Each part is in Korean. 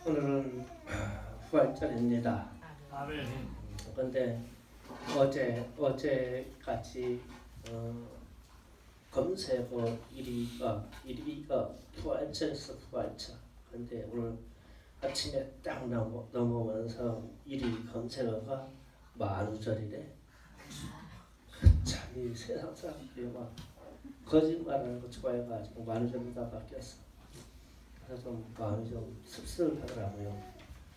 오늘은 부활절입니다. 아멘. 그런데 어제까지 검색어 1위가 부활절에서 부활절. 그런데 오늘 아침에 딱 넘어오면서 1위 검색어가 만우절이래. 참 이 세상 사람들이 막 거짓말하는 거 좋아해가지고 만우절로 바뀌었어. 그래서 좀 마음이 좀 씁쓸하더라고요.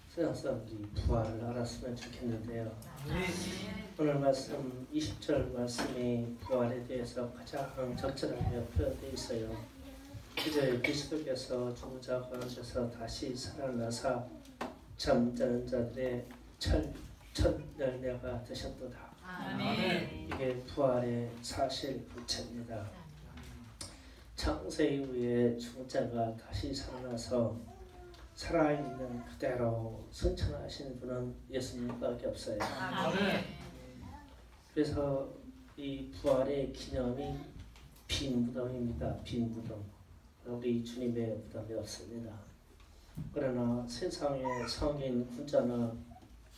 세상 사람들이 부활을 알았으면 좋겠는데요. 오늘 말씀 20절 말씀이 부활에 대해서 가장 적절하게 표현되어 있어요. 이제 그리스도께서 죽은 자 가운데서 다시 살아나사 잠자는 자들의 첫 열매가 되셨도다. 아멘. 이게 부활의 사실 부채입니다. 창세 이후에 죽은 자가 다시 살아나서 살아있는 그대로 승천하신 분은 예수님밖에 없어요. 아멘. 그래서 이 부활의 기념이 빈 무덤입니다. 빈 무덤. 우리 주님의 무덤이 없습니다. 그러나 세상의 성인, 군자나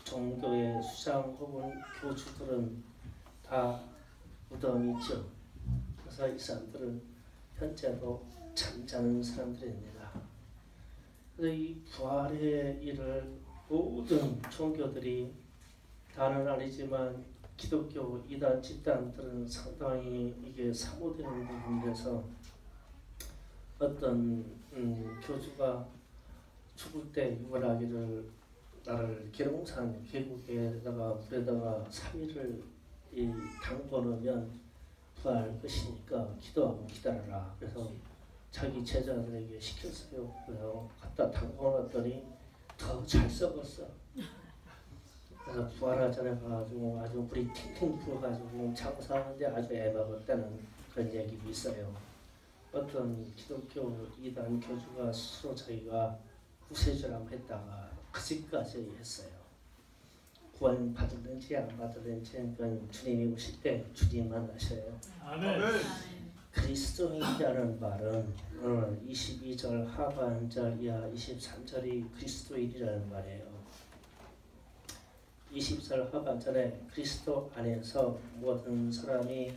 종교의 수장 혹은 교주들은 다 무덤이 있죠. 그래서 이 사람들은 현재도 잠자는 사람들입니다. 그래서 이 부활의 일을 모든 종교들이 다는 아니지만 기독교 이단 집단들은 상당히 이게 사모되는 부분에서 어떤 교주가 죽을 때 유월하기를 나를 계룡산 계곡에다가 물에다가 3일을 담궈 놓으면 부활할 것이니까 기도하고 기다려라. 그래서 자기 제자들에게 시켰어요. 그래서 갖다 담궈 놨더니 더 잘 썩었어. 그래서 부활하자네 가지고 아주 물이 팅팅 부어가지고 장사하는데 아주 애먹었다는 그런 얘기도 있어요. 어떤 기독교 이단 교주가 스스로 자기가 구세주라고 했다가 그집까지 했어요. 구원 받을는지 안 받을는지 그건 주님이 오실 때 주님만 아셔요. 아멘. 그리스도인이라는 말은 오늘 22절 하반절 이하 23절이 그리스도인이라는 말이에요. 20절 하반절에 그리스도 안에서 모든 사람이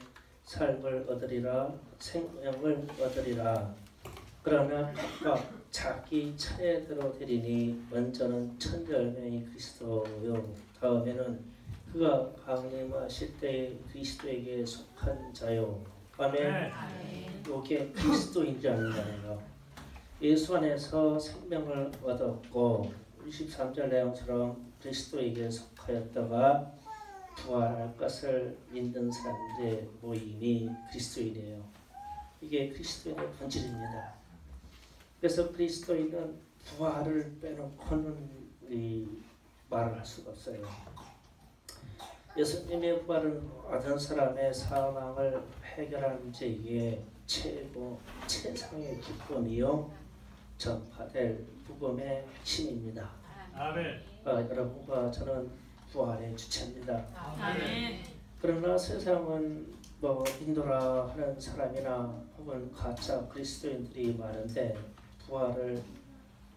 삶을 얻으리라 생명을 얻으리라. 그러나 각각 자기 차례대로 되리니 먼저는 첫 열매인 그리스도요 다음에는 그가 강림하실 때 그리스도에게 속한 자요. 아멘. 이게 그리스도인이라는 거예요. 예수 안에서 생명을 얻었고 23절 내용처럼 그리스도에게 속하였다가 부활할 것을 믿는 사람들의 모임이 그리스도인이에요. 이게 그리스도인의 본질입니다. 그래서 그리스도인은 부활을 빼놓고는 말을 할 수가 없어요. 예수님의 부활은 어떤 사람의 사망을 해결하는 자에게 최상의 기쁨이요 전파될 복음의 핵심입니다. 아멘. 여러분과 저는 부활의 주체입니다. 아멘. 그러나 세상은 인도라 하는 사람이나 혹은 가짜 그리스도인들이 많은데 부활을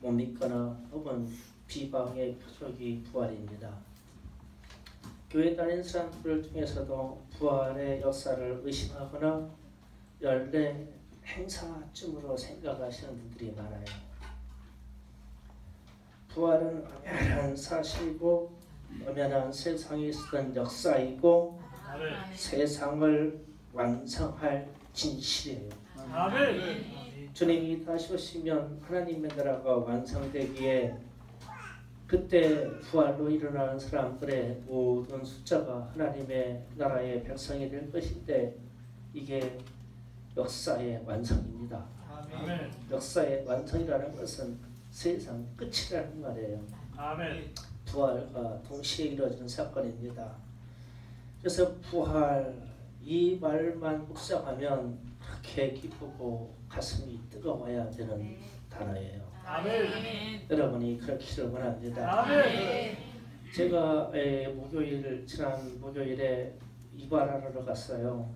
못 믿거나 혹은 비방의 표적이 부활입니다. 교회 다니는 사람들 중에서도 부활의 역사를 의심하거나 연례 행사쯤으로 생각하시는 분들이 많아요. 부활은 엄연한 사실이고 엄연한 세상에 있었던 역사이고 아멘. 세상을 완성할 진실이에요. 아멘. 주님이 다시 오시면 하나님의 나라가 완성되기에 그때 부활로 일어나는 사람들의 모든 숫자가 하나님의 나라의 백성이 될 것인데 이게 역사의 완성입니다. 아멘. 역사의 완성이라는 것은 세상 끝이라는 말이에요. 아멘. 부활과 동시에 이루어지는 사건입니다. 그래서 부활 이 말만 묵상하면 그렇게 기쁘고 가슴이 뜨거워야 되는 단어예요. 아멘. 여러분이 그렇기를 원합니다. 아멘. 제가 지난 목요일에 이발하러 갔어요.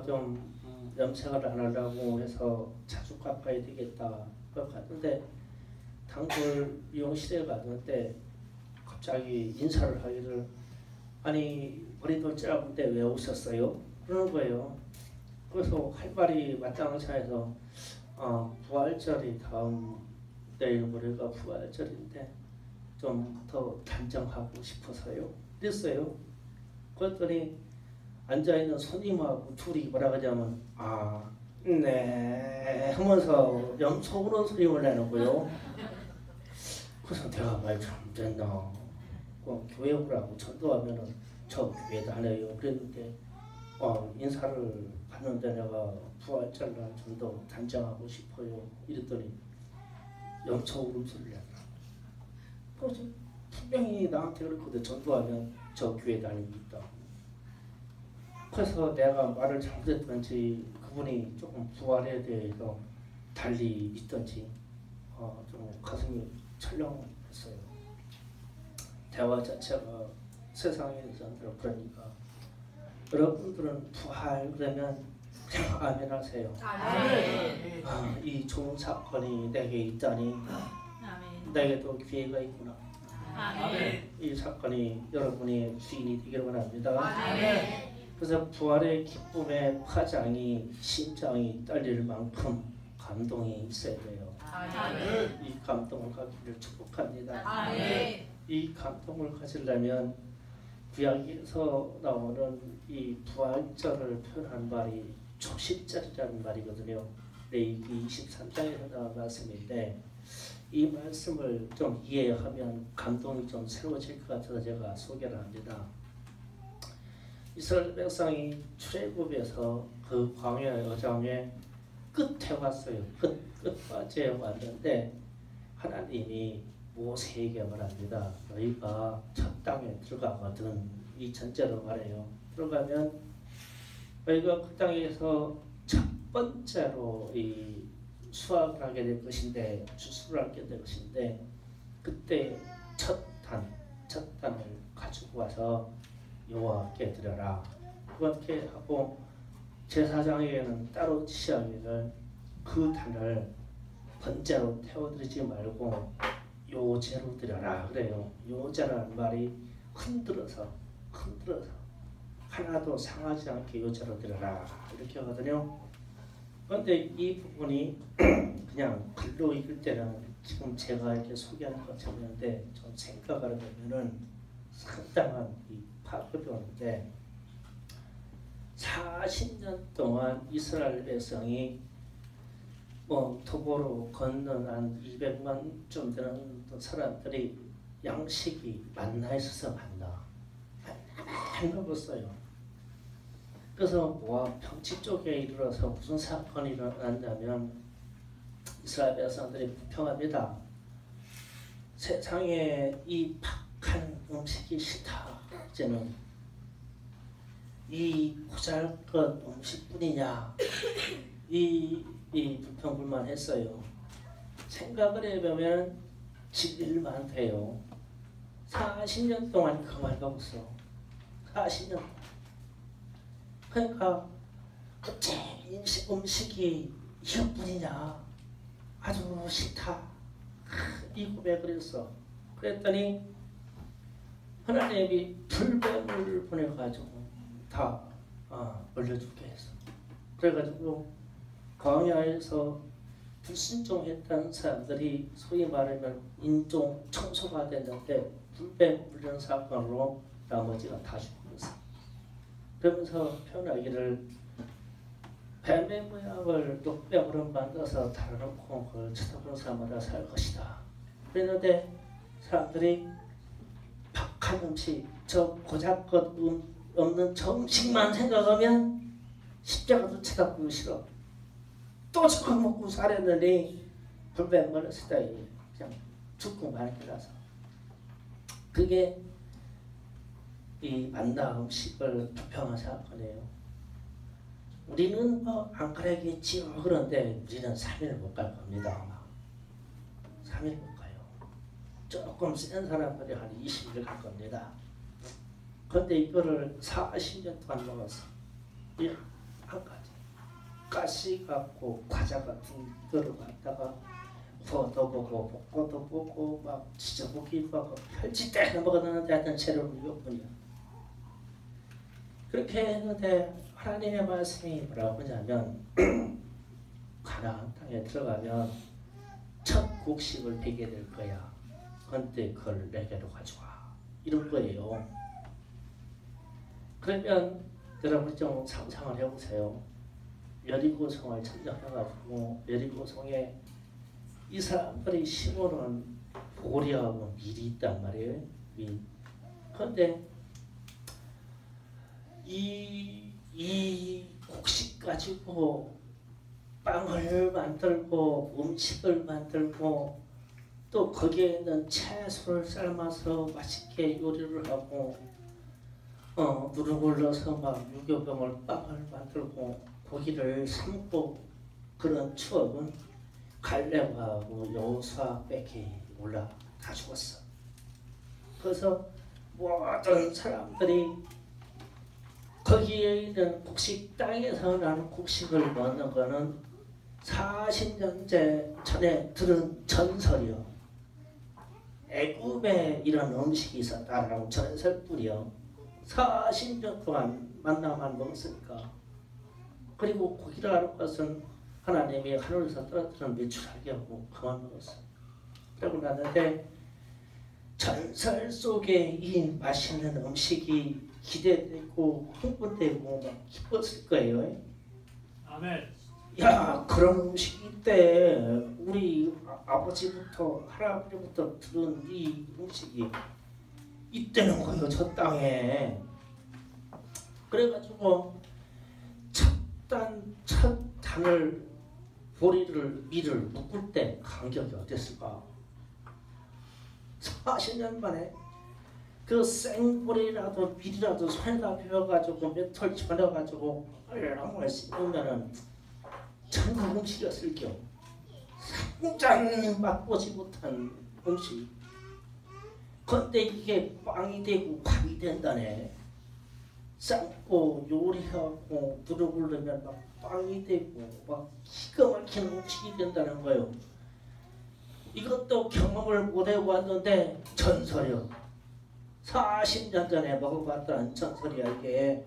좀 염색을 안 하려고 해서 자주 깎아야 되겠다. 갔는데 단골 미용실에 갔는데 갑자기 인사를 하기를 아니 머리도 짧은데 왜 오셨어요? 그러는 거예요. 그래서 할 말이 마땅치해서 부활절이 다음 내일 모레가 부활절인데 좀 더 단정하고 싶어서요. 그랬어요. 그랬더니 앉아있는 손님하고 둘이 뭐라 하자면 네 하면서 염소우는 소리를 내는 거예요. 그래서 내가 말 잘못했나 교회 오라고 전도하면은 저 교회 다녀요 그랬는데 인사를 받는데 내가 부활절날 좀 더 단정하고 싶어요 이랬더니 염소 울음소리를 내더라. 그래서 분명히 나한테 그랬거든. 전도하면 저 교회 다니고 있다. 그래서 내가 말을 잘못했던지 그분이 조금 부활에 대해서 달리 믿던지 좀 가슴이 철렁했어요. 대화 자체가 세상에 대해서 그러니까 여러분들은 부활 그러면 그냥 아멘 하세요. 이 좋은 사건이 내게 있다니 내게도 기회가 있구나. 이 사건이 여러분의 주인이 되기를 원합니다. 그래서 부활의 기쁨의 파장이 심장이 떨릴 만큼 감동이 있어야 돼요. 이 감동을 갖기를 축복합니다. 이 감동을 가지려면 구약에서 나오는 이 부활절을 표현한 말이 초십절이라는 말이거든요. 레위기 23장에서 나온 말씀인데 이 말씀을 좀 이해하면 감동이 좀 새로워질 것 같아서 제가 소개를 합니다. 이스라엘 백성이 출애굽에서 그 광야 여정의 끝에 왔어요. 끝까지 왔는데 하나님이 모세에게 말합니다. 너희가 첫 땅에 들어가거든. 이 전제로 말해요. 들어가면 너희가 그 땅에서 첫 번째로 이 수확을 하게 될 것인데 추수를 하게 될 것인데 그때 첫 단을 가지고 와서 여호와께 드려라. 그렇게 하고 제사장에게는 따로 지시하기를 그 단을 번제로 태워드리지 말고 요제로 드려라 그래요. 요제라는 말이 흔들어서 하나도 상하지 않게 요제로 드려라 이렇게 하거든요. 그런데 이 부분이 그냥 글로 읽을 때는 지금 제가 이렇게 소개하는 것처럼 있는데 좀 생각을 해보면은 상당한 이 파급이 오는데 40년 동안 이스라엘 백성이 도보로 걷는 한 200만 좀 되는 사람들이 양식이 만나 있어서 만나 먹었어요. 그래서 평지 쪽에 이르러서 무슨 사건이 일어났냐면 이스라엘 백성들이 불평합니다. 세상에 이 박한 음식이 싫다. 이제는 이 보잘것 음식뿐이냐 이 불평불만했어요. 생각을 해보면 진릴만 돼요. 40년 동안 그 말 먹었어. 40년. 그러니까 어째 음식이 이것뿐이냐 아주 싫다. 이 고백을 했어. 그랬더니 하나님이 불뱀을 보내가지고 다 올려 죽게 했어. 그래가지고 광야에서 불순종했던 사람들이 소위 말하면 인종 청소가 됐는데 불뱀 물리는 사건으로 나머지가 다 죽었어. 그러면서 표현하기를 뱀의 모양을 녹병으로 만들어서 달아놓고 그걸 쳐다보는 사람마다 살 것이다. 그랬는데 사람들이 박한 음식, 저 고작것 없는 정식만 생각하면 십자가도 쳐다보기 싫어. 또 저거 먹고 살았느니 불뱀 걸렸을 때 그냥 죽고 말기라서 그게 이 만나 음식을 불평한 사건이에요. 우리는 안 그러겠지요. 그런데 우리는 3일 못 갈 겁니다. 아마 3일 못 가요. 조금 센 사람들이 한 20일 갈 겁니다. 그런데 이거를 40년 동안 먹었어. 이 한 가지 가시 같고 과자 같은 거를 갖다가 부어도 보고 볶고도 보고 막 지저볶기도 하고 펼치 때 먹었는데 하여튼 재료는 이것뿐이야. 그렇게 했는데 하나님의 말씀이 뭐라고 하냐면 가나안 땅에 들어가면 첫 곡식을 베게 될 거야. 그런데 그걸 내게로 가져와. 이런 거예요. 그러면 여러분 좀 상상을 해보세요. 여리고성을 점령해가지고 여리고성에 이 사람들이 심어놓은 보리하고 밀이 있단 말이에요. 밀. 그런데 이 곡식 가지고 빵을 만들고 음식을 만들고 또 거기에 있는 채소를 삶아서 맛있게 요리를 하고 누룩을 넣어서 막 유교병을 빵을 만들고 고기를 삶고 그런 추억은 갈렙하고 여호수아밖에 몰라. 다 죽었어. 그래서 모든 사람들이 거기에 있는 곡식 땅에서 나는 곡식을 먹는 거는 40년 전에 들은 전설이요. 애굽에 이런 음식이 있었다라는 전설뿐이요. 40년 동안 만나만 먹었으니까. 그리고 고기라는 것은 하나님이 하늘에서 떨어뜨린 매출하게 하고 그만 먹었어. 그러고 났는데 전설 속에 이 맛있는 음식이 기대되고 흥분되고 막 기뻤을 거예요. 아멘. 야, 그런 음식이 있대. 우리 아버지부터 할아버지부터 들은 이 음식이 있다는 거예요. 저 땅에. 그래가지고 첫 단을 보리를 밀을 묶을 때 간격이 어땠을까? 40년 만에 그 생보리라도 밀이라도 손에다 비벼가지고 몇 털 집어넣어가지고 얼렁을 씹으면은 천국 음식이었을 경우 상장 맛보지 못한 음식. 그런데 이게 빵이 되고 밥이 된다네. 삶고 요리하고 누룩을 넣으면 막 빵이 되고 막 기가 막힌 음식이 된다는 거예요. 이것도 경험을 못 해봤는데 전설이요. 40년 전에 먹어봤다는 전설이야 이게.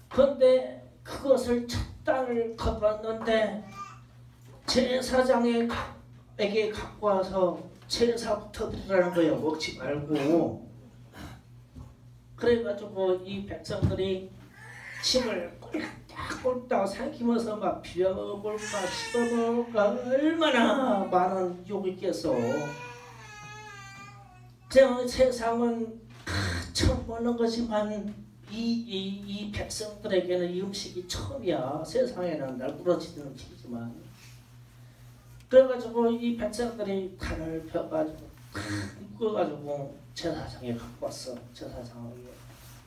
그런데 그것을 첫 단을 거봤는데 제사장에게 갖고 와서 제사부터 드리라는 거예요. 먹지 말고. 그래가지고 이 백성들이 침을 꼴딱꼴딱 삼키면서 막 비벼볼까 씹어볼까 얼마나 많은 욕이 있겠어. 세상은 처음 보는 거지만 이 백성들에게는 이 음식이 처음이야. 세상에는 날부러지는 음식이지만. 그래가지고 이 백성들이 칼을 펴가지고 묶어가지고 제사장에 갖고 왔어. 제사장에게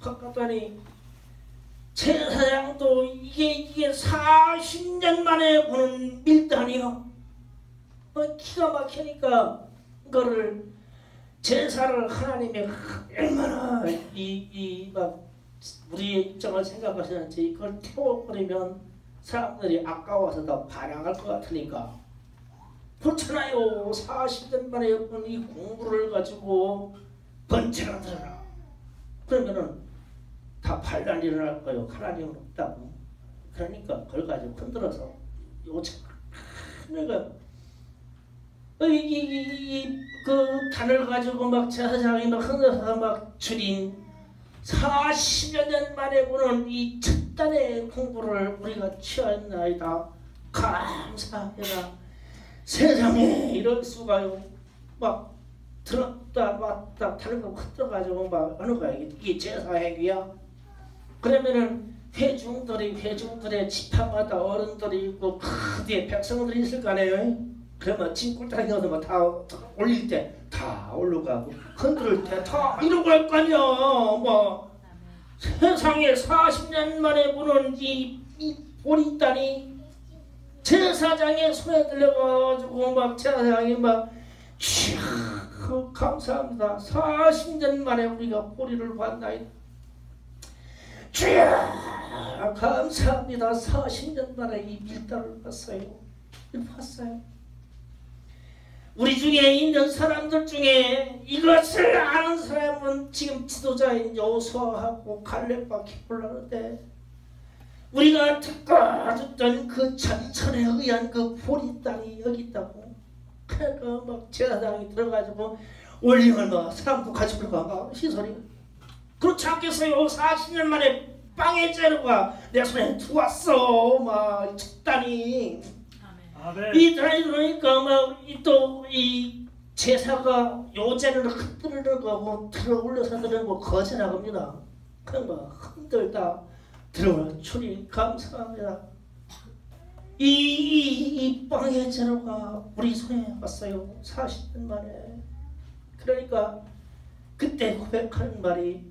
갖고 왔더니 제사장도 이게 40년 만에 보는 밀단이요. 기가 막히니까 그거를 제사를 하나님의 얼마나 막 우리의 입장을 생각하시는지 이걸 태워버리면 사람들이 아까워서 더 반항할 것 같으니까. 그렇잖아요. 40년 만에 본 이 공부를 가지고 번제가 들어라. 그러면은 다 반란 일어날 거예요. 하나님은 없다고. 그러니까 그걸 가지고 흔들어서 요즘 내가 그 단을 가지고 막 제사장이 막 흔들어서 막 줄인 40여 년 만에 보는 이 첫 단의 공부를 우리가 취하였나이다. 감사해라. 세상에 이럴 수가요. 막 들었다 놨다 다른 거 흔들어가지고 막 어느 거야. 이게 제사행위야. 그러면은 회중들의 지파마다 어른들이 있고 그 뒤에 백성들이 있을 거 아니에요. 그러면 짐꿀딱이 넣어서 다 올릴 때 다 올라가고 흔들 때 다 이러고 할 거 아니야. 뭐 세상에 40년 만에 보는 이 보리단이 제사장의 손에 들려가지고 막 제사장이 막 감사합니다. 40년 만에 우리가 보리를 봤나이다. 주야 감사합니다. 40년 만에 이 밀단을 봤어요. 봤어요. 우리 중에 있는 사람들 중에 이것을 아는 사람은 지금 지도자인 여호수아하고 갈렙밖에 몰랐는데, 우리가 듣고 듣던 그 전설에 의한 그 보리 땅이 여기 있다고. 그러니까 막 제사장이 들어가지고 올림을 막 사람도 같이 불러가 시설이. 그렇지 않겠어요? 40년 만에 빵의 재료가 내 손에 들어왔어. 막 쳤다니. 아멘. 이 단이 그러니까 막 또 이 제사가 요제를 흔들고 들어 올려서 들고 거절하겁니다. 그러니까 흔들다 들어오라 주님 감사합니다. 이 빵의 재료가 우리 손에 왔어요. 40년 만에. 그러니까 그때 고백하는 말이,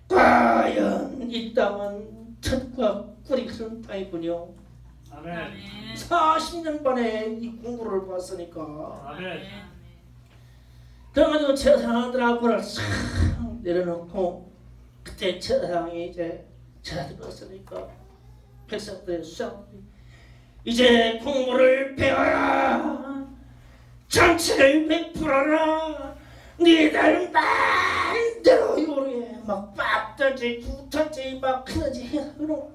과연 이 땅은 젖과 꿀이 흐르는 땅이군요. 아멘. 40년 만에 이 공부를 봤으니까. 아멘. 그래가지고 제사장들하고를 싹 내려놓고, 그때 제사장이 이제 제사 들었으니까 백성들의 수장들이 이제 공부를 배워라, 정치를 베풀어라, 니들 마음대로 요리해. 막 빡들지 붙었지 막 그러지 해서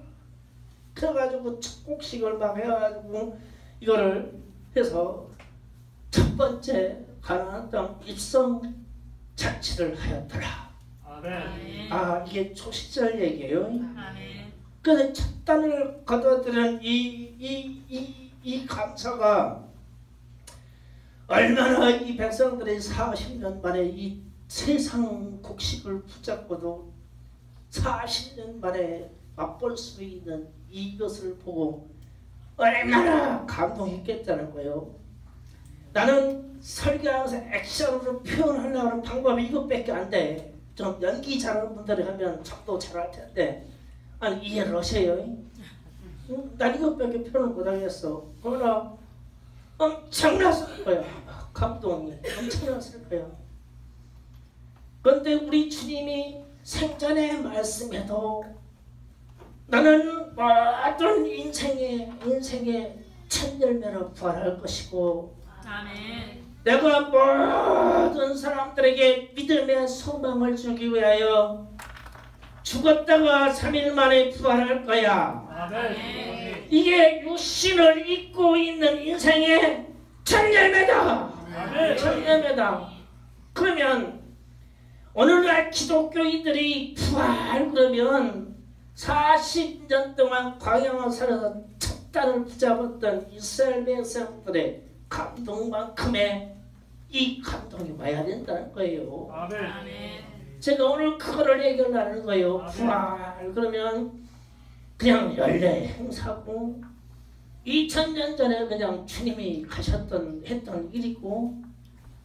그래가지고 첫 곡식을 막 해가지고 이거를 해서 첫 번째 가나안 땅 입성 자치를 하였더라. 아멘. 아, 이게 초시절 얘기예요. 아멘. 그래서 첫 단을 거둬들은 이 감사가 얼마나 이 백성들이 40년 만에 이 세상 곡식을 붙잡고도 40년 만에 맛볼 수 있는 이것을 보고 얼마나 감동했겠다는 거예요. 나는 설교하면서 액션으로 표현하려고 하는 방법이 이것밖에 안 돼. 좀 연기 잘하는 분들이 하면 저도 잘할 텐데, 아니 이해를 하세요. 난 이것밖에 표현을 못하겠어. 그러나 엄청났을 거야. 감동이 엄청났을 거야. 그런데 우리 주님이 생전에 말씀해도 나는 모든 인생의 첫 열매로 부활할 것이고, 아멘. 내가 모든 사람들에게 믿음의 소망을 주기 위하여 죽었다가 3일 만에 부활할 거야. 아멘. 이게 육신을 입고 있는 인생의 첫 열매다. 아멘. 첫 열매다. 그러면 오늘날 기독교인들이 부활 그러면 40년 동안 광야를 살아서 첫 단을 붙잡았던 이스라엘 백성들의 감동만큼의 이 감동이 와야 된다는 거예요. 아멘. 아멘. 제가 오늘 그거를 얘기하려는 거예요. 아멘. 부활 그러면 그냥 연례 행사고 2000년 전에 그냥 주님이 했던 일이고,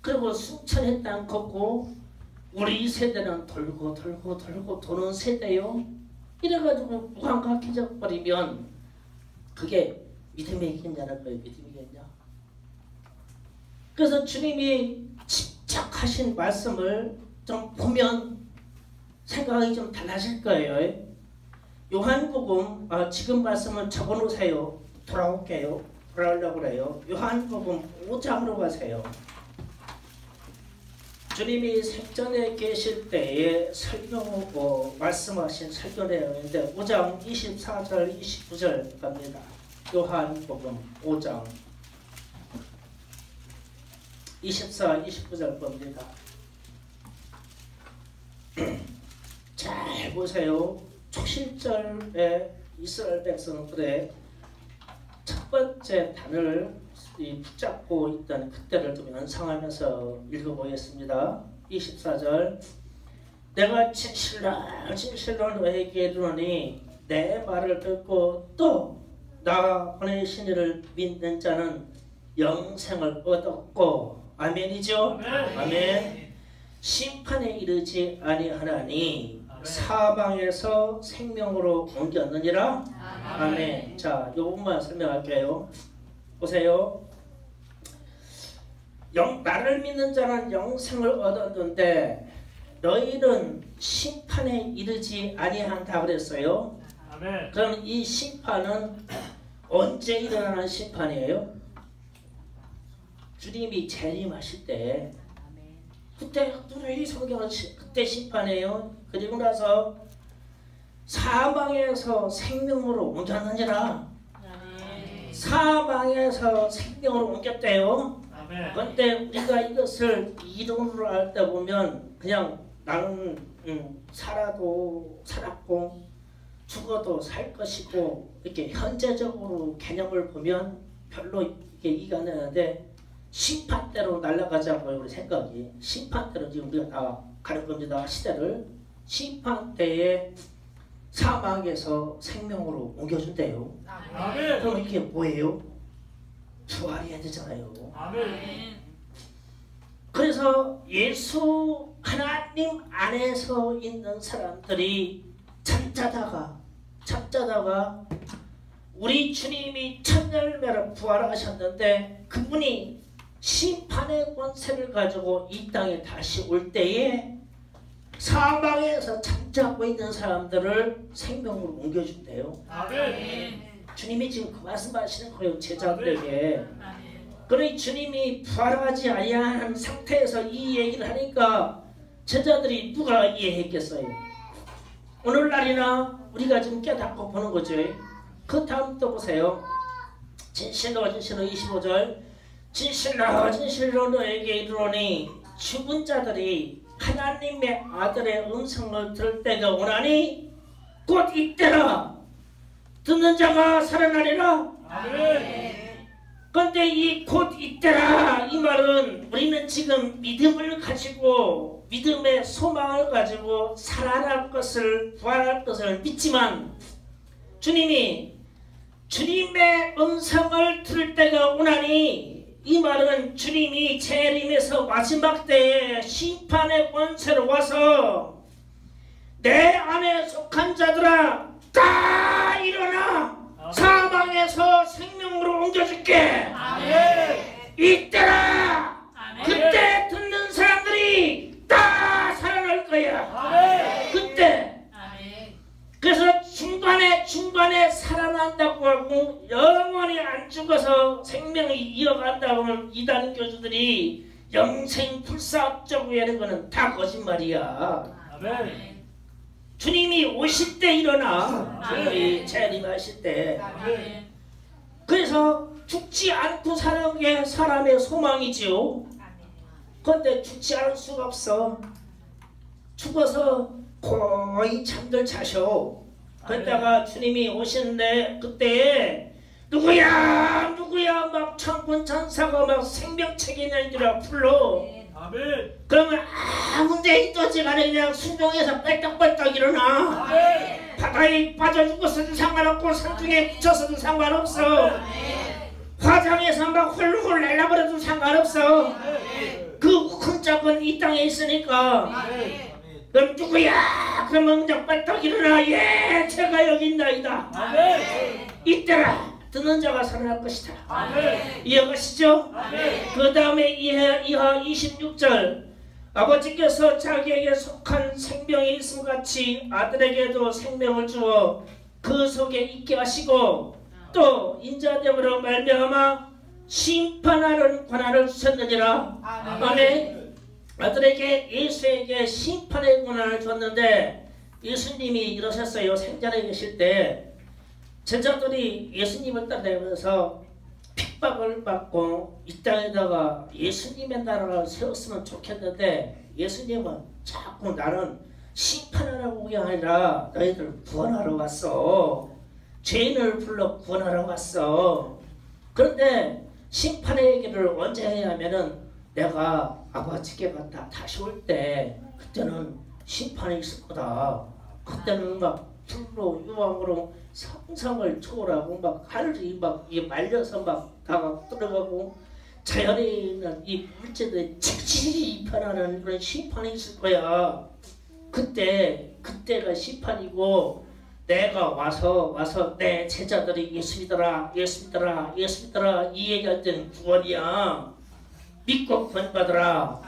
그리고 승천의 땅 걷고 우리 세대는 돌고 도는 세대요. 이래가지고 무감각해져 버리면 그게 믿음이겠냐는 거예요. 믿음이겠냐. 그래서 주님이 집착하신 말씀을 좀 보면 생각이 좀 달라질 거예요. 요한복음, 지금 말씀은 적어놓으세요. 돌아오려고 그래요. 요한복음 5장으로 가세요. 주님이 생전에 계실 때에 설교하고 말씀하신 설교 내용인데 5장 24절 29절 갑니다. 요한복음 5장 24, 29절 겁니다. 잘 보세요. 초실절에 이스라엘 백성들의 첫 번째 단을 붙잡고 있던 그때를 좀 연상하면서 읽어보겠습니다. 24절 내가 진실로 너에게 이르노니 내 말을 듣고 또 나 보내신 이를 믿는 자는 영생을 얻었고, 아멘이죠? 아멘. 심판에 이르지 아니하나니 사방에서 생명으로 옮겼느니라. 아멘. 자, 요 부분만 설명할게요. 보세요. 나를 믿는 자는 영생을 얻었는데 너희는 심판에 이르지 아니한다 그랬어요. 아멘. 그럼 이 심판은 언제 일어나는 심판이에요? 주님이 재림하실 때 그때 누누이 성경은 그때 심판해요. 그리고 나서 사망에서 생명으로 옮겼느니라. 사망에서 생명으로 옮겼대요. 그런데 우리가 이것을 이론으로 알 때 보면 그냥 나는 살아도 살았고 죽어도 살 것이고 이렇게 현재적으로 개념을 보면 별로 이게 이해가 안 되는데 심판대로 날아가자고요. 우리 생각이 심판대로 지금 우리가 다 가는 겁니다. 시대를 심판대에 사망에서 생명으로 옮겨준대요. 아멘. 그럼 이게 뭐예요? 부활해야 되잖아요. 아멘. 그래서 예수 하나님 안에서 있는 사람들이 잠자다가 우리 주님이 첫 열매로 부활하셨는데 그분이 심판의 권세를 가지고 이 땅에 다시 올 때에 사망에서 잠자고 있는 사람들을 생명으로 옮겨준대요. 아멘. 주님이 지금 그 말씀하시는 거예요. 제자들에게. 그러니 주님이 부활하지 아니한 상태에서 이 얘기를 하니까 제자들이 누가 이해했겠어요? 오늘날이나 우리가 지금 깨닫고 보는 거죠. 그 다음 또 보세요. 진실로 25절 진실로 너에게 이르노니 죽은 자들이 하나님의 아들의 음성을 들을 때가 오나니 곧 이때라 듣는 자가 살아나리라. 아멘. 그런데 이 곧 이때라 이 말은 우리는 지금 믿음을 가지고 믿음의 소망을 가지고 살아날 것을 부활할 것을 믿지만 주님이 주님의 음성을 들을 때가 오나니 이 말은 주님이 재림에서 마지막 때에 심판의 권세로 와서 내 안에 속한 자들아 다 일어나 사망에서 생명으로 옮겨줄게. 아멘. 이때라. 아멘. 그때 듣는 사람들이 다 살아날 거야. 아멘. 그때. 아멘. 그래서 중간에 살아난다고 하고 영원히 안 죽어서 생명이 이어간다고 하면 이단 교주들이 영생 불사학적으로 하는 거는 다 거짓말이야. 아멘. 주님이 오실 때 일어나. 아멘. 주님이 재림하실 때. 아멘. 그래서 죽지 않고 사는 게 사람의 소망이지요. 그런데 죽지 않을 수가 없어. 죽어서 거의 잠들 자셔. 그러다가 주님이 오시는데 그때 누구야 막 천군 천사가 막 생명책이 날리라 불러. 아멘. 그러면 아무 데 있든지 간에 그냥 순종해서 빨딱빨딱 일어나. 아멘. 바다에 빠져 죽었어도 상관없고 산중에 묻혔어도 상관없어. 화장에서 막 홀로 날라버려도 상관없어. 그 큰 짝은 이 땅에 있으니까. 그럼 누구야? 그러면 그냥 빨딱 일어나. 예, 제가 여기 있나이다. 아멘. 이때라 듣는 자가 살아날 것이다. 아멘. 이해가시죠? 아멘. 그 다음에 이하 26절 아버지께서 자기에게 속한 생명이 있음 같이 아들에게도 생명을 주어 그 속에 있게 하시고 또 인자됨으로 말미암아 심판하는 권한을 주셨느니라. 아멘. 아들에게 예수에게 심판의 권한을 줬는데 예수님이 이러셨어요. 생전에 계실 때 제자들이 예수님을 따라다니면서 핍박을 받고 이 땅에다가 예수님의 나라를 세웠으면 좋겠는데 예수님은 자꾸 나는 심판하러 온 게 아니라 너희들 구원하러 왔어. 죄인을 불러 구원하러 왔어. 그런데 심판의 얘기를 언제 해야 하면은 내가 아버지께 갔다 다시 올 때 그때는 심판이 있을 거다. 그때는 막 불로 유황으로 상상을 초월하고 막 하늘이 막 말려서 막 다가 들어가고 자연에 있는 이 물질들이 칙칙이 변하는 그런 심판이 있을 거야. 그때가 심판이고 내가 와서 내 제자들이 예수 믿어라 이 얘기할 때는 구원이야. 믿고 구원받으라.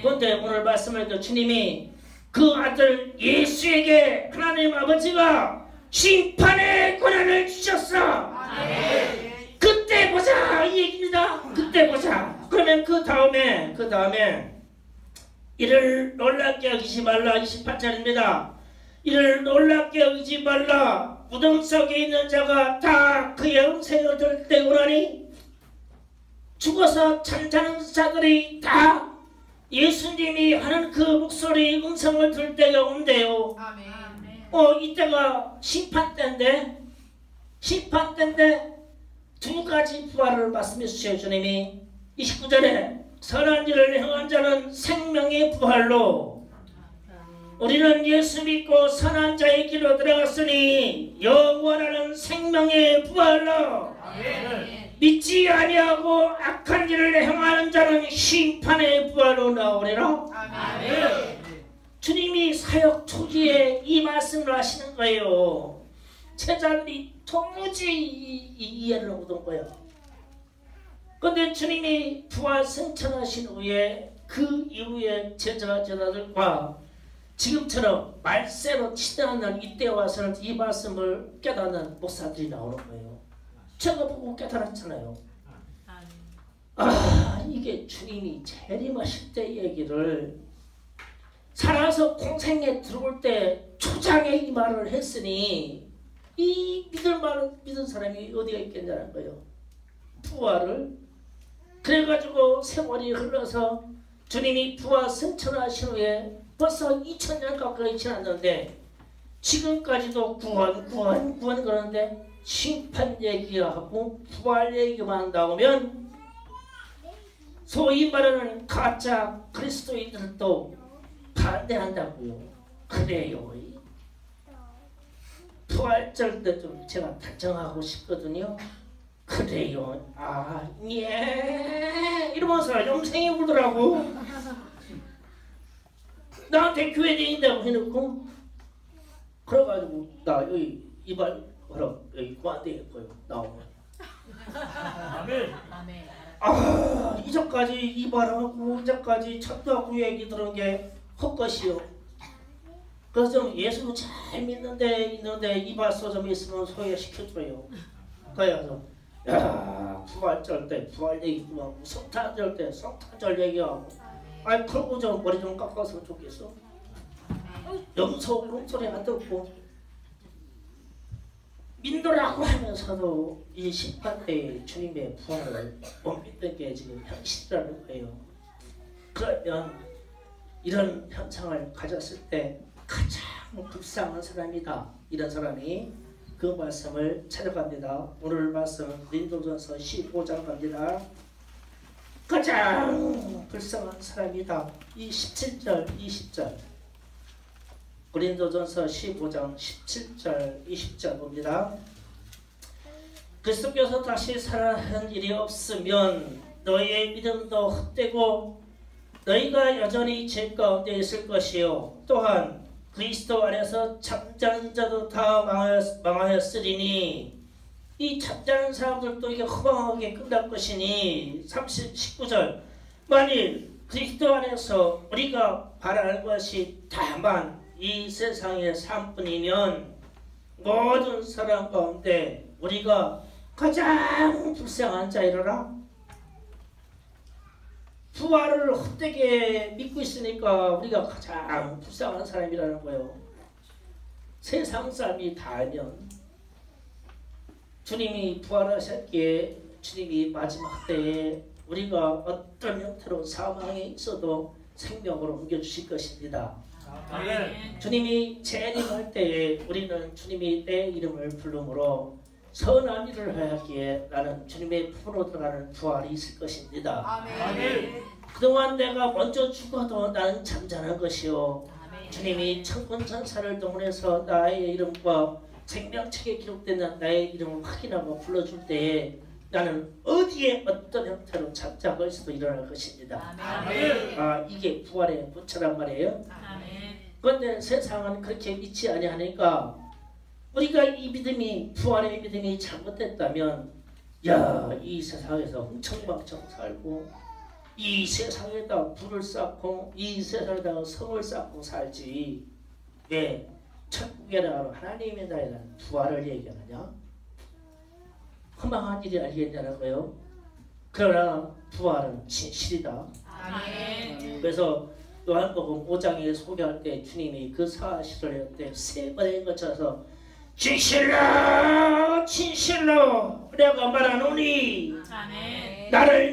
그런데 오늘 말씀을 주님이 그 아들 예수에게 하나님 아버지가 심판의 권한을 주셨어. 그때 보자 이 얘기입니다. 그때 보자. 그러면 그 다음에 이를 놀랍게 여기지 말라. 28절입니다. 이를 놀랍게 여기지 말라. 무덤 속에 있는 자가 다 그의 음성을 얻을 때 오라니. 죽어서 잠자는 자들이 다 예수님이 하는 그 목소리 음성을 들을 때가 온대요. 이때가 심판때인데 두 가지 부활을 말씀해 주셔요. 주님이 29절에 선한 일을 행한 자는 생명의 부활로, 우리는 예수 믿고 선한 자의 길로 들어갔으니 영원한 생명의 부활로, 믿지 아니하고 악한 일을 행하는 자는 심판의 부활로 나오리라. 주님이 사역 초기에 이 말씀을 하시는 거예요. 제자들이 도무지 이해를 못한 거예요. 그런데 주님이 부활 승천하신 후에 그 이후에 제자들과 지금처럼 말세로 치닫는 이때 와서는 이 말씀을 깨닫는 목사들이 나오는 거예요. 제가 보고 깨달았잖아요. 이게 주님이 재림하실 때 얘기를 살아서 공생에 들어올 때 초장에 이 말을 했으니 이 믿은 사람이 어디가 있겠냐는 거예요. 부활을. 그래가지고 세월이 흘러서 주님이 부활 승천하신 후에 벌써 2000년 가까이 지났는데 지금까지도 구원 그러는데 심판 얘기하고 부활 얘기만 나오면 소위 말하는 가짜 그리스도인들도 반대한다고요. 그래요. 부활절 때 좀 제가 단정하고 싶거든요. 그래요. 예. 이러면서 염생이 울더라고. 나한테 교회 다닌다고 해놓고 그래가지고 나 여기 이발 하러 여기 관대에 보여 나오고. 이전까지 이발하고 이전까지 첫도하고 얘기 들은 게 헛것이요. 그래서 좀 예수 잘 있는데 이발소 좀 있으면 소개시켜줘요. 그래서 부활절 때 부활 얘기하고 성탄절 때 성탄절 얘기하고 그러고 좀 머리 좀 깎았으면 좋겠어. 영소 소리 안 듣고 믿노라고 하면서도 이 심판 때 주님의 부활을 못 믿는 게 지금 현실이라는 거예요. 그러면 이런 현상을 가졌을 때 가장 불쌍한 사람이다. 이런 사람이 그 말씀을 찾아갑니다. 오늘 말씀은 고린도전서 15장 갑니다. 가장 불쌍한 사람이다. 이 17절 20절 고린도전서 15장 17절 20절 봅니다. 그리스도께서 다시 살아난 일이 없으면 너희의 믿음도 헛되고 너희가 여전히 죄 가운데 있을 것이요 또한 그리스도 안에서 잠자는 자도 다 망하였으리니 이 잠자는 사람들도 이게 허망하게 끝날 것이니 19절 만일 그리스도 안에서 우리가 바라는 것이 다만 이 세상의 삶뿐이면 모든 사람 가운데 우리가 가장 불쌍한 자이러라. 부활을 헛되게 믿고 있으니까 우리가 가장 불쌍한 사람이라는 거예요. 세상 사람이 다 알면 주님이 부활하셨기에 주님이 마지막 때에 우리가 어떤 형태로 사망에 있어도 생명으로 옮겨주실 것입니다. 주님이 재림할 때에 우리는 주님이 내 이름을 부르므로 선한 일을 하였기에 나는 주님의 품으로 들어가는 부활이 있을 것입니다. 아멘. 그동안 내가 먼저 죽어도 나는 잠자는 것이요. 아멘. 주님이 천군천사를 동원해서 나의 이름과 생명책에 기록된 나의 이름을 확인하고 불러줄 때에 나는 어디에 어떤 형태로 잠자고 있어도 일어날 것입니다. 아멘. 이게 부활의 부처란 말이에요. 그런데 세상은 그렇게 믿지 아니하니까 우리가 이 믿음이 부활의 믿음이 잘못됐다면 이 세상에서 흥청망청 살고 이 세상에다 불을 쌓고 이 세상에다 성을 쌓고 살지 왜 천국에 나가는 하나님의 나라는 부활을 얘기하느냐? 허망한 일이 아니겠냐는 거예요. 그러나 부활은 진실이다. 아멘. 그래서 요한복음 5장에 소개할 때 주님이 그 사실을 할 때 세 번에 거쳐서 진실로 진실로 내가 말하노니 아멘. 나를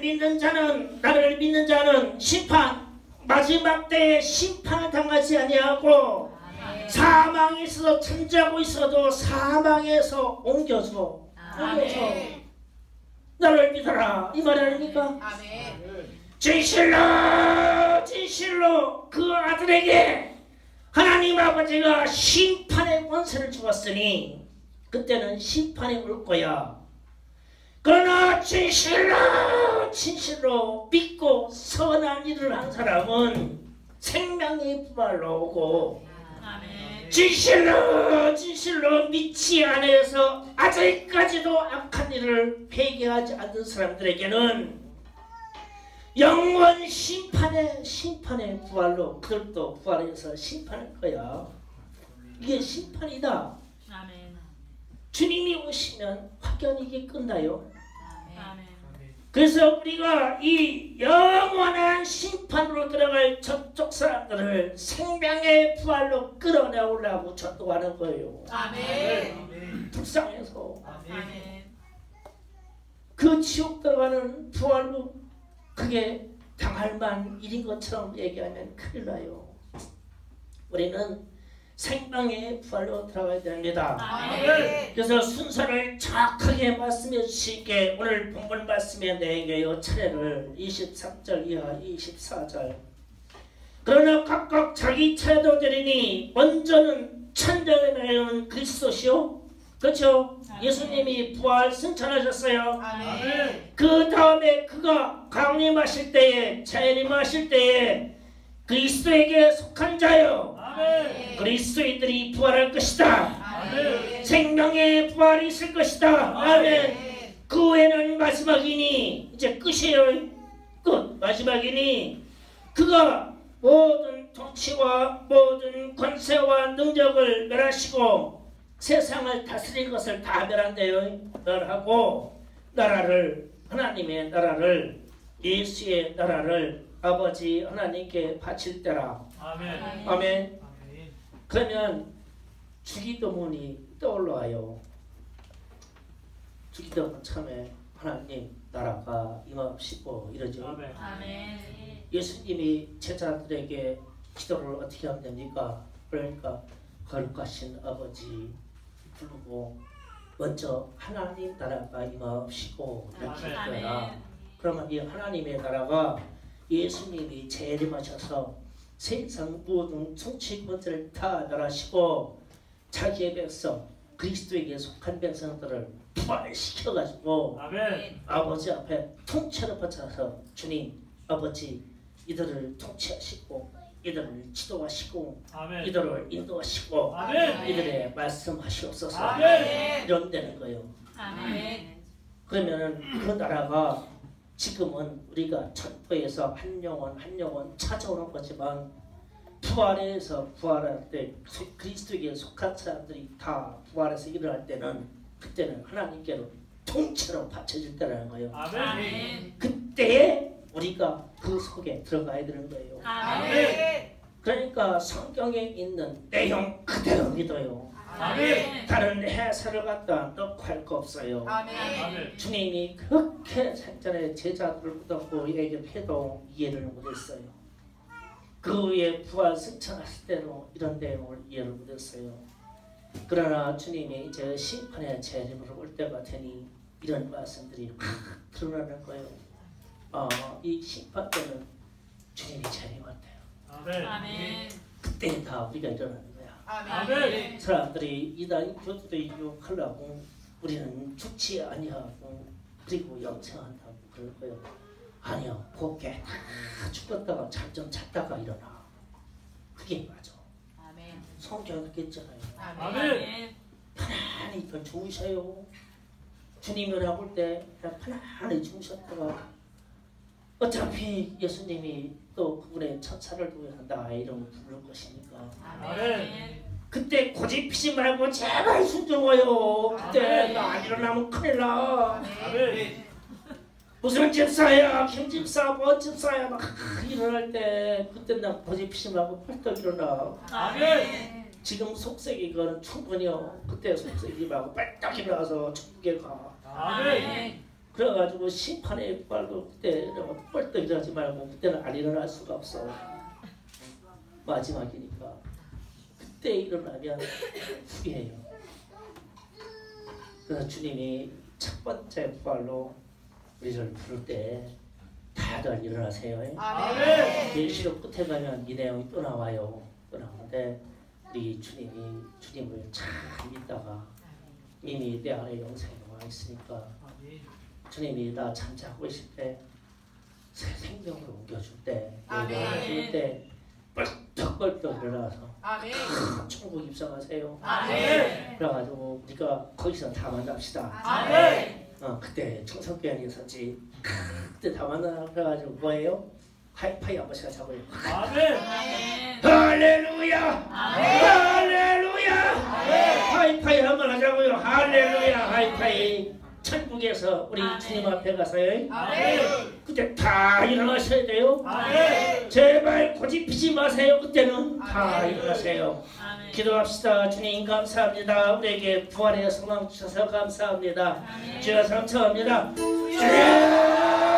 믿는 자는 심판 마지막 때에 심판을 당하지 아니하고 사망에 있어도 존재하고 있어도 사망에서 옮겨줘 나를 믿어라 이 말 아닙니까? 진실로 진실로 그 아들에게 하나님 아버지가 심판의 권세를 주었으니 그때는 심판이 올 거야. 그러나 진실로 진실로 믿고 선한 일을 한 사람은 생명의 부활로 오고 진실로 진실로 믿지 않아서 아직까지도 악한 일을 회개하지 않는 사람들에게는 영원 심판의 부활로 그들도 부활해서 심판할 거야. 이게 심판이다. 아멘. 주님이 오시면 확연히 이게 끝나요. 아멘. 그래서 우리가 이 영원한 심판으로 들어갈 저쪽 사람들을 생명의 부활로 끌어내오려고 전도하는 거예요. 아멘. 불쌍해서 아멘. 그 지옥 들어가는 부활로 그게 당할 만 일인 것처럼 얘기하면 큰일 나요. 우리는 생명의 부활로 들어가야 됩니다. 아멘. 그래서 순서를 정확하게 말씀해 주시기에 오늘 본문 말씀의 내용의 차례를 23절 이하 24절 그러나 각각 자기 차례도 되리니 먼저는 천정에 나는 그리스도시요 그렇죠? 예수님이 부활 승천하셨어요. 아멘. 그 다음에 그가 강림하실 때에 재림하실 때에 그리스도에게 속한 자요 아멘. 그리스도인들이 부활할 것이다. 아멘. 생명의 부활이 있을 것이다. 아멘. 그 후에는 마지막이니 이제 끝이에요. 끝. 마지막이니 그가 모든 통치와 모든 권세와 능력을 멸하시고 세상을 다스릴 것을 다 멸한대요. 멸하고 나라를 하나님의 나라를 예수의 나라를 아버지 하나님께 바칠 때라. 아멘. 아멘. 그러면 주기도문이 떠올라요. 주기도문 처음에 하나님 나라가 임하시고 이러죠. 아멘. 예수님이 제자들에게 기도를 어떻게 하면 됩니까? 그러니까 거룩하신 아버지 부르고 먼저 하나님 나라가 임하시고 이렇게 했더라. 그러면 이 하나님의 나라가 예수님이 재림하셔서 세상 모든 통치 권세를 다 멸하시고 자기의 백성 그리스도에게 속한 백성들을 부활시켜가지고 아버지 앞에 통째로 바쳐서 주님 아버지 이들을 통치하시고 이들을 지도하시고 아멘. 이들을 인도하시고 아멘. 이들의 말씀하시옵소서 아멘. 이런 되는 거예요. 아멘. 그러면은 그 나라가 지금은 우리가 천도에서 한 영혼 한 영혼 찾아오는 거지만 부활해서 부활할 때 그리스도에게 속한 사람들이 다 부활해서 일어날 때는 그때는 하나님께로 통째로 바쳐질 때라는 거예요. 아멘. 그때에 우리가 그 속에 들어가야 되는 거예요. 아멘. 그러니까 성경에 있는 내용 그대로 믿어요. 아멘. 다른 해설을 갖다 넣고 할 거 없어요. 아멘. 주님이 그렇게 생전에 제자들을 붙잡고 얘기해도 이해를 못했어요. 그 후에 부활 승천하실 때도 이런 내용을 이해를 못했어요. 그러나 주님이 이제 심판의 재림으로 올 때가 되니 이런 말씀들이 확 드러나는 거예요. 이 심판 때는 주님이 재림한대요. 아멘. 그때 다 우리가 일어나는 거야. 아멘. 사람들이 이단 교도들이 욕하려고 우리는 죽지 아니하고 그리고 영생한다고 그럴 거예요. 아니요, 곱게 다 죽었다가 잠좀 잤다가 일어나. 그게 맞아. 성경에 그렇게 했잖아요. 아멘. 편안히 더 주무셔요. 주님이 나올 때 그냥 편안히 주무셨다가 어차피 예수님이 또 그분의 천사를 구원한다 이러면 부를 것이니까 아멘. 그때 고집피지 말고 제발 순종해요. 그때 아멘. 나 안 일어나면 큰일 나. 아멘. 무슨 집사야, 김 집사, 뭔 집사야 막 일어날 때 그때 난 고집심하고 펄떡 일어나. 아멘. 지금 속색이거는 충분히요. 그때 속색이하고 펄떡 일어나서 천국에 가. 아멘. 그래가지고 심판의 발도 그때 펄떡 일어나지 말고 그때는 안 일어날 수가 없어. 마지막이니까 그때 일어나면 후회해요. 그래서 주님이 첫 번째 부활로 우리를 부를 때 다들 일어나세요. 아멘. 계시록 끝에 가면 이 내용이 또 나와요. 또 나오는데 우리 주님이 주님을 잘 믿다가 이미 내 안에 영생이 와 있으니까 주님이 나 잠자고 있을 때 새 생명으로 옮겨줄 때 내가 줄 때 뻘떡뻘떡 일어나서 천국 입성하세요. 아멘. 그래가지고 우리가 거기서 다 만납시다. 아멘. 그때 청성교회에 있었지. 그때 다 만나. 그래가지고 뭐예요? 하이파이 한 번씩 하자고요. 아멘. 할렐루야! 아멘. 할렐루야! 아멘. 하이파이 한번 하자고요. 할렐루야! 하이파이. 천국에서 우리 주님 앞에 가서요. 아멘. 그때 다 일어나셔야 돼요. 아멘. 제발 고집피지 마세요. 그때는 다 일어나세요. 아멘. 기도합시다. 주님 감사합니다. 우리에게 부활의 소망 주셔서 감사합니다. 아멘. 주여 감사합니다. 주여